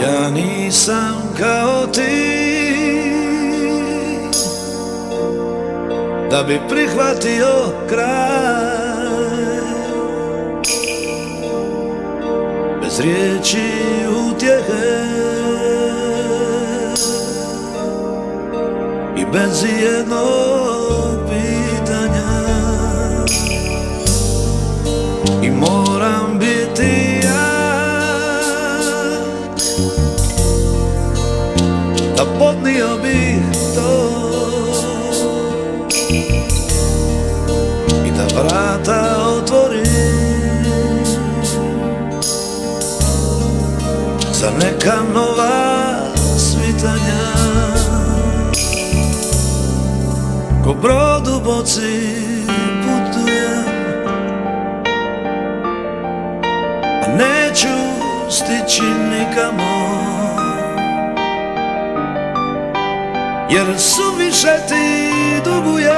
Ja nisam kao ti da bi prihvatio kraj, bez riječi utjehe i bez jednog pitanja. I moram biti da podnio bih to i da vrata otvorim za neka nova svitanja. Ko brod u boci putujem, a neću stići nikamo, jer suviše ti dugujem,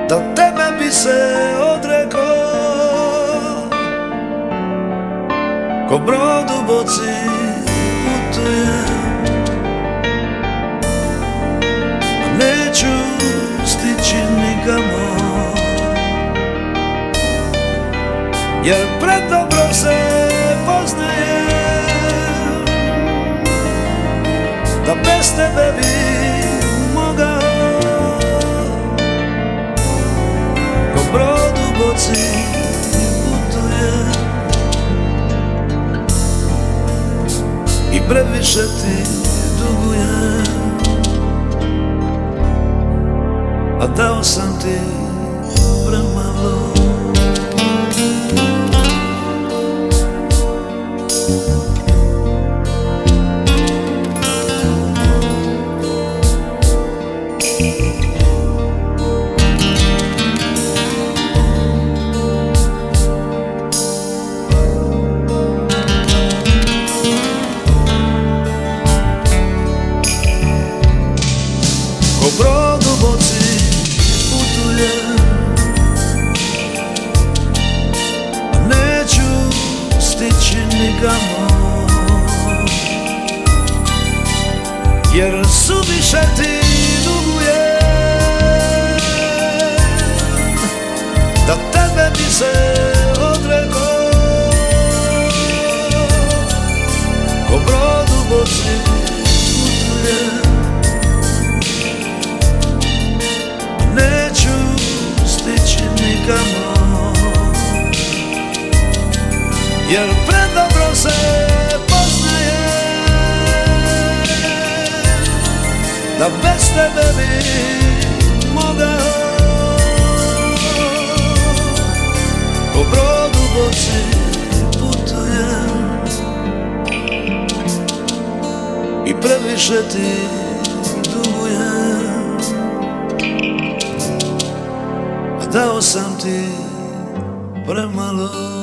da tebe bi se odrekao. Ko brod u boci putujem, a neću stići nikamo, jer predobro se poznajem, da bez tebe bi mogao. Ko brod u boci putujem i previše ti dugujem, a dao sam ti premalo. Ko brod u boci putujem, a neću stići nikamo, jer suviše ti dugujem, da tebe bi se odrekao. Ko brod u boci putujem, neću stići nikamo, jer predobro se poznajem, da bez tebe bi mogao. Ko brod u boci putujem i previše ti dugujem, a dao sam ti premalo.